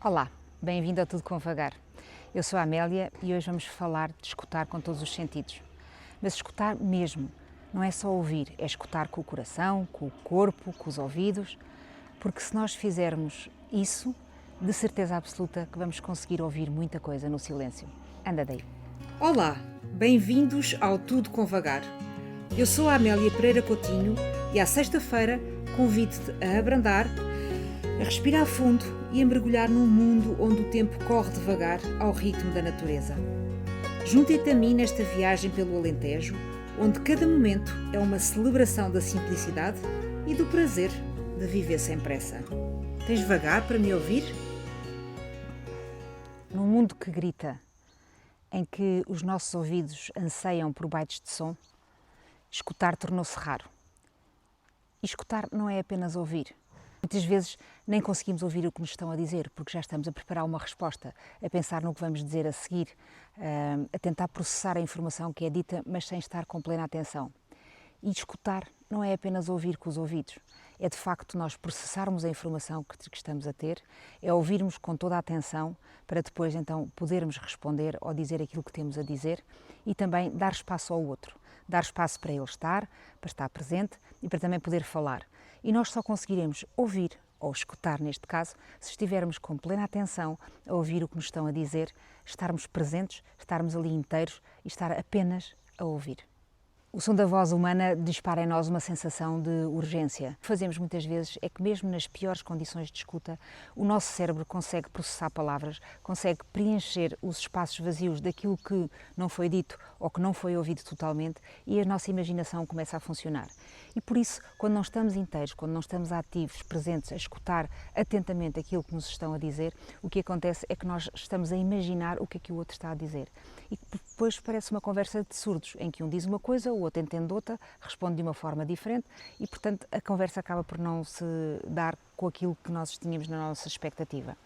Olá, bem-vindo a Tudo com Vagar. Eu sou a Amélia e hoje vamos falar de escutar com todos os sentidos. Mas escutar mesmo, não é só ouvir, é escutar com o coração, com o corpo, com os ouvidos, porque se nós fizermos isso, de certeza absoluta que vamos conseguir ouvir muita coisa no silêncio. Anda daí. Olá, bem-vindos ao Tudo com Vagar. Eu sou a Amélia Pereira Coutinho e à sexta-feira convido-te a abrandar, a respirar fundo e a mergulhar num mundo onde o tempo corre devagar ao ritmo da natureza. Junte-te a mim nesta viagem pelo Alentejo, onde cada momento é uma celebração da simplicidade e do prazer de viver sem pressa. Tens vagar para me ouvir? Num mundo que grita, em que os nossos ouvidos anseiam por bytes de som, escutar tornou-se raro. E escutar não é apenas ouvir. Muitas vezes nem conseguimos ouvir o que nos estão a dizer, porque já estamos a preparar uma resposta, a pensar no que vamos dizer a seguir, a tentar processar a informação que é dita, mas sem estar com plena atenção. E escutar não é apenas ouvir com os ouvidos, é de facto nós processarmos a informação que estamos a ter, é ouvirmos com toda a atenção para depois então podermos responder ou dizer aquilo que temos a dizer e também dar espaço ao outro, dar espaço para ele estar, para estar presente e para também poder falar. E nós só conseguiremos ouvir, ou escutar neste caso, se estivermos com plena atenção a ouvir o que nos estão a dizer, estarmos presentes, estarmos ali inteiros e estar apenas a ouvir. O som da voz humana dispara em nós uma sensação de urgência. O que fazemos muitas vezes é que mesmo nas piores condições de escuta, o nosso cérebro consegue processar palavras, consegue preencher os espaços vazios daquilo que não foi dito ou que não foi ouvido totalmente e a nossa imaginação começa a funcionar. E por isso, quando não estamos inteiros, quando não estamos ativos, presentes, a escutar atentamente aquilo que nos estão a dizer, o que acontece é que nós estamos a imaginar o que o outro está a dizer. E depois parece uma conversa de surdos, em que um diz uma coisa, o outro entende outra, responde de uma forma diferente e, portanto, a conversa acaba por não se dar com aquilo que nós tínhamos na nossa expectativa.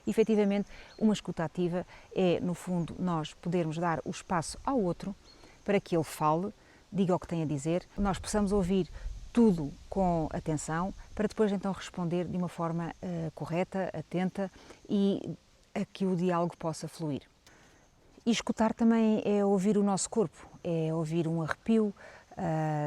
E, efetivamente, uma escuta ativa é, no fundo, nós podermos dar o espaço ao outro para que ele fale, diga o que tem a dizer, nós possamos ouvir tudo com atenção, para depois então responder de uma forma correta, atenta e a que o diálogo possa fluir. E escutar também é ouvir o nosso corpo, é ouvir um arrepio,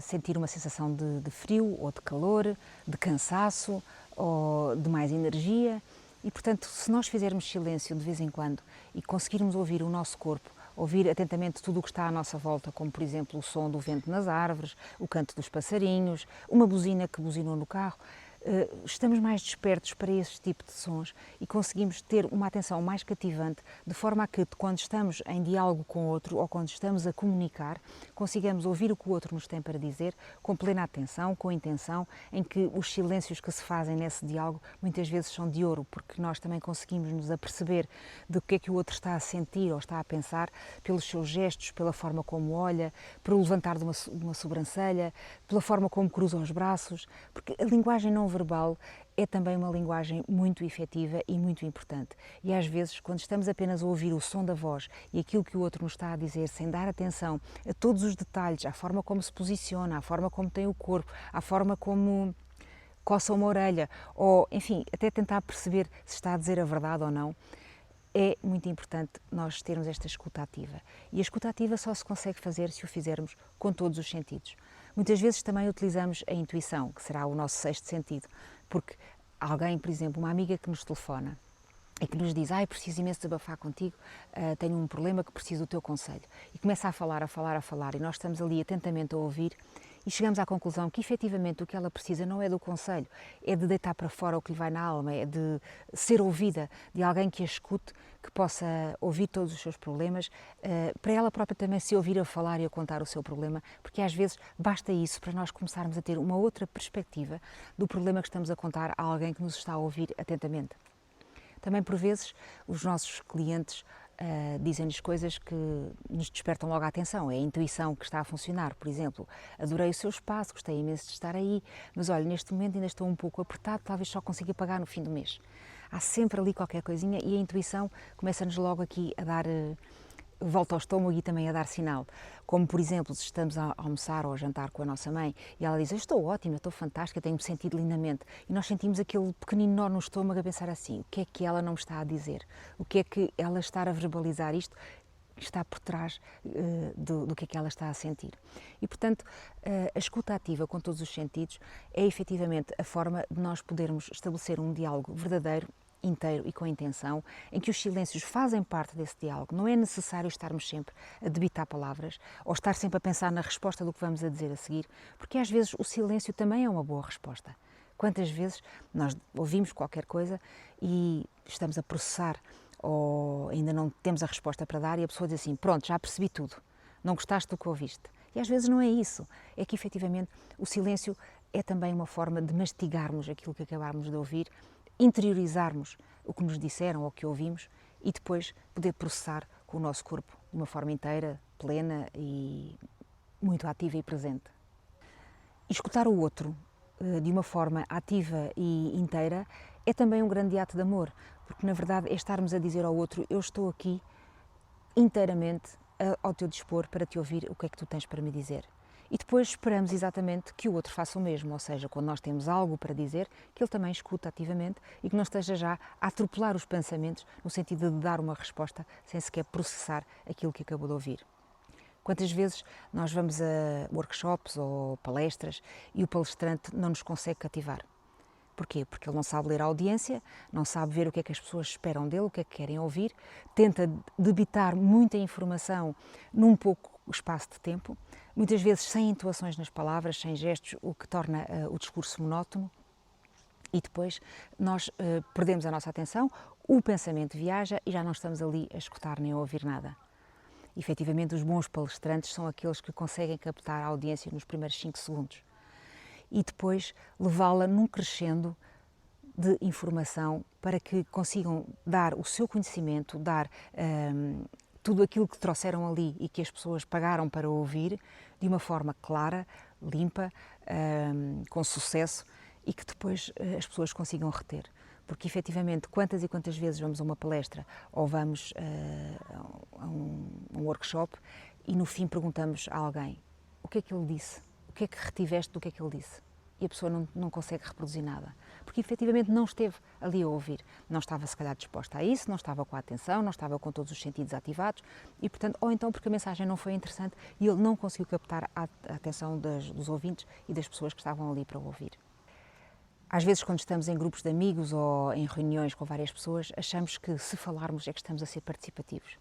sentir uma sensação de frio ou de calor, de cansaço ou de mais energia. E, portanto, se nós fizermos silêncio de vez em quando e conseguirmos ouvir o nosso corpo, ouvir atentamente tudo o que está à nossa volta, como, por exemplo, o som do vento nas árvores, o canto dos passarinhos, uma buzina que buzinou no carro, estamos mais despertos para esse tipo de sons e conseguimos ter uma atenção mais cativante, de forma a que, quando estamos em diálogo com o outro ou quando estamos a comunicar, consigamos ouvir o que o outro nos tem para dizer com plena atenção, com intenção, em que os silêncios que se fazem nesse diálogo muitas vezes são de ouro, porque nós também conseguimos nos aperceber do que é que o outro está a sentir ou está a pensar pelos seus gestos, pela forma como olha, pelo levantar de uma sobrancelha, pela forma como cruza os braços, porque a linguagem não verbal é também uma linguagem muito efetiva e muito importante. E às vezes, quando estamos apenas a ouvir o som da voz e aquilo que o outro nos está a dizer, sem dar atenção a todos os detalhes, à forma como se posiciona, à forma como tem o corpo, à forma como coça uma orelha, ou, enfim, até tentar perceber se está a dizer a verdade ou não, é muito importante nós termos esta escuta ativa. E a escuta ativa só se consegue fazer se o fizermos com todos os sentidos. Muitas vezes também utilizamos a intuição, que será o nosso sexto sentido, porque alguém, por exemplo, uma amiga que nos telefona e que nos diz: preciso imenso desabafar contigo, tenho um problema que preciso do teu conselho. E começa a falar, e nós estamos ali atentamente a ouvir e chegamos à conclusão que efetivamente o que ela precisa não é do conselho, é de deitar para fora o que lhe vai na alma, é de ser ouvida, de alguém que a escute, que possa ouvir todos os seus problemas, para ela própria também se ouvir a falar e a contar o seu problema, porque às vezes basta isso para nós começarmos a ter uma outra perspectiva do problema que estamos a contar a alguém que nos está a ouvir atentamente. Também, por vezes, os nossos clientes dizem-nos coisas que nos despertam logo a atenção. É a intuição que está a funcionar. Por exemplo, adorei o seu espaço, gostei imenso de estar aí, mas olha, neste momento ainda estou um pouco apertado, talvez só consiga pagar no fim do mês. Há sempre ali qualquer coisinha e a intuição começa-nos logo aqui a dar volta ao estômago e também a dar sinal. Como, por exemplo, se estamos a almoçar ou a jantar com a nossa mãe e ela diz: eu estou ótima, estou fantástica, tenho-me sentido lindamente. E nós sentimos aquele pequenino nó no estômago a pensar assim: o que é que ela não me está a dizer? O que é que ela estar a verbalizar isto está por trás do que é que ela está a sentir. E, portanto, a escuta ativa com todos os sentidos é efetivamente a forma de nós podermos estabelecer um diálogo verdadeiro, inteiro e com intenção, em que os silêncios fazem parte desse diálogo. Não é necessário estarmos sempre a debitar palavras ou estar sempre a pensar na resposta do que vamos a dizer a seguir, porque às vezes o silêncio também é uma boa resposta. Quantas vezes nós ouvimos qualquer coisa e estamos a processar ou ainda não temos a resposta para dar e a pessoa diz assim: pronto, já percebi tudo, não gostaste do que ouviste. E às vezes não é isso, é que efetivamente o silêncio é também uma forma de mastigarmos aquilo que acabámos de ouvir, interiorizarmos o que nos disseram ou que ouvimos e depois poder processar com o nosso corpo de uma forma inteira, plena e muito ativa e presente. E escutar o outro de uma forma ativa e inteira é também um grande ato de amor, porque na verdade é estarmos a dizer ao outro: eu estou aqui inteiramente ao teu dispor para te ouvir o que é que tu tens para me dizer. E depois esperamos exatamente que o outro faça o mesmo, ou seja, quando nós temos algo para dizer, que ele também escuta ativamente e que não esteja já a atropelar os pensamentos no sentido de dar uma resposta sem sequer processar aquilo que acabou de ouvir. Quantas vezes nós vamos a workshops ou palestras e o palestrante não nos consegue cativar? Porquê? Porque ele não sabe ler a audiência, não sabe ver o que é que as pessoas esperam dele, o que é que querem ouvir, tenta debitar muita informação num pouco espaço de tempo, muitas vezes sem entoações nas palavras, sem gestos, o que torna o discurso monótono. E depois nós perdemos a nossa atenção, o pensamento viaja e já não estamos ali a escutar nem a ouvir nada. Efetivamente, os bons palestrantes são aqueles que conseguem captar a audiência nos primeiros 5 segundos e depois levá-la num crescendo de informação para que consigam dar o seu conhecimento, dar tudo aquilo que trouxeram ali e que as pessoas pagaram para ouvir de uma forma clara, limpa, com sucesso e que depois as pessoas consigam reter. Porque, efetivamente, quantas e quantas vezes vamos a uma palestra ou vamos a um workshop e no fim perguntamos a alguém: o que é que ele disse? O que é que retiveste do que é que ele disse? E a pessoa não consegue reproduzir nada. Porque, efetivamente, não esteve ali a ouvir. Não estava, se calhar, disposta a isso, não estava com a atenção, não estava com todos os sentidos ativados e, portanto, ou então porque a mensagem não foi interessante e ele não conseguiu captar a atenção dos ouvintes e das pessoas que estavam ali para ouvir. Às vezes, quando estamos em grupos de amigos ou em reuniões com várias pessoas, achamos que se falarmos é que estamos a ser participativos.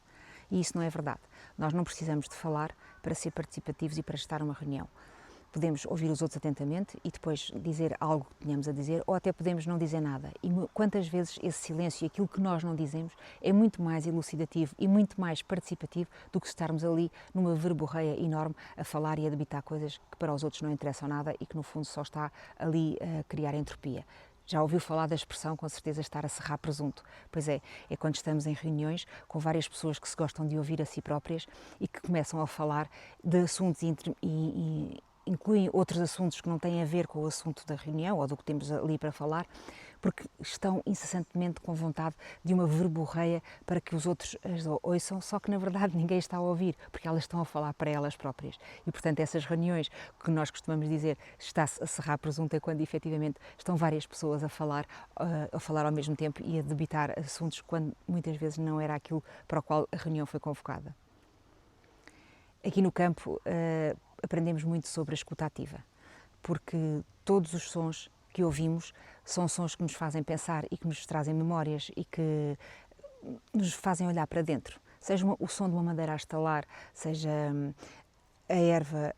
E isso não é verdade. Nós não precisamos de falar para ser participativos e para estar numa reunião. Podemos ouvir os outros atentamente e depois dizer algo que tenhamos a dizer, ou até podemos não dizer nada. E quantas vezes esse silêncio e aquilo que nós não dizemos é muito mais elucidativo e muito mais participativo do que estarmos ali numa verborreia enorme a falar e a debitar coisas que para os outros não interessam nada e que no fundo só está ali a criar entropia. Já ouviu falar da expressão, com certeza, estar a serrar presunto? Pois é quando estamos em reuniões com várias pessoas que se gostam de ouvir a si próprias e que começam a falar de assuntos incluem outros assuntos que não têm a ver com o assunto da reunião ou do que temos ali para falar, porque estão incessantemente com vontade de uma verborreia para que os outros as ouçam, só que na verdade ninguém está a ouvir, porque elas estão a falar para elas próprias. E portanto essas reuniões que nós costumamos dizer está-se a serrar presunto é quando efetivamente estão várias pessoas a falar ao mesmo tempo e a debitar assuntos quando muitas vezes não era aquilo para o qual a reunião foi convocada. Aqui no campo aprendemos muito sobre a escuta ativa, porque todos os sons que ouvimos são sons que nos fazem pensar e que nos trazem memórias e que nos fazem olhar para dentro. Seja o som de uma madeira a estalar, seja a erva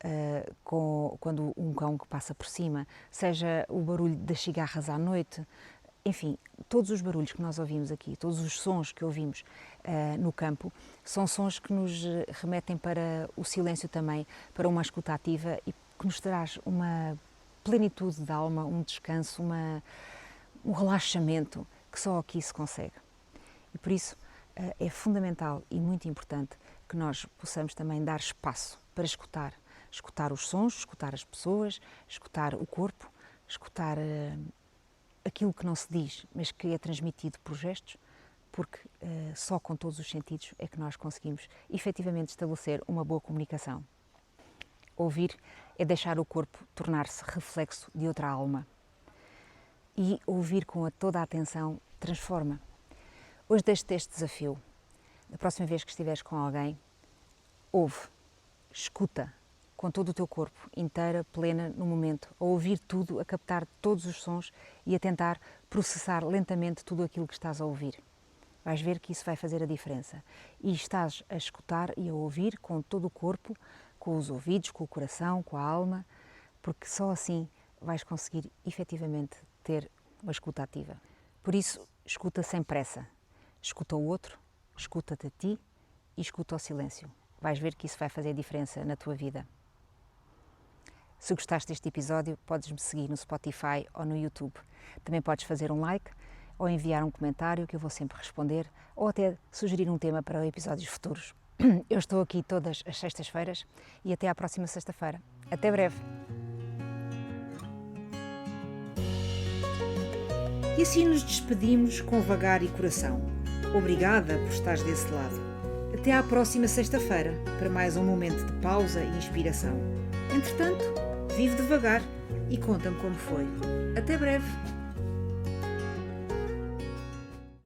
quando um cão que passa por cima, seja o barulho das cigarras à noite. Enfim, todos os barulhos que nós ouvimos aqui, todos os sons que ouvimos no campo, são sons que nos remetem para o silêncio também, para uma escuta ativa e que nos traz uma plenitude de alma, um descanso, um relaxamento que só aqui se consegue. E por isso é fundamental e muito importante que nós possamos também dar espaço para escutar os sons, escutar as pessoas, escutar o corpo, escutar aquilo que não se diz, mas que é transmitido por gestos, porque só com todos os sentidos é que nós conseguimos efetivamente estabelecer uma boa comunicação. Ouvir é deixar o corpo tornar-se reflexo de outra alma. E ouvir com toda a atenção transforma. Hoje deixo-te este desafio. Da próxima vez que estiveres com alguém, ouve, escuta com todo o teu corpo, inteira, plena, no momento, a ouvir tudo, a captar todos os sons e a tentar processar lentamente tudo aquilo que estás a ouvir. Vais ver que isso vai fazer a diferença. E estás a escutar e a ouvir com todo o corpo, com os ouvidos, com o coração, com a alma, porque só assim vais conseguir efetivamente ter uma escuta ativa. Por isso, escuta sem pressa. Escuta o outro, escuta-te a ti e escuta o silêncio. Vais ver que isso vai fazer a diferença na tua vida. Se gostaste deste episódio, podes-me seguir no Spotify ou no YouTube. Também podes fazer um like ou enviar um comentário que eu vou sempre responder, ou até sugerir um tema para episódios futuros. Eu estou aqui todas as sextas-feiras e até à próxima sexta-feira. Até breve! E assim nos despedimos com vagar e coração. Obrigada por estares desse lado. Até à próxima sexta-feira para mais um momento de pausa e inspiração. Entretanto, vive devagar e conta-me como foi. Até breve!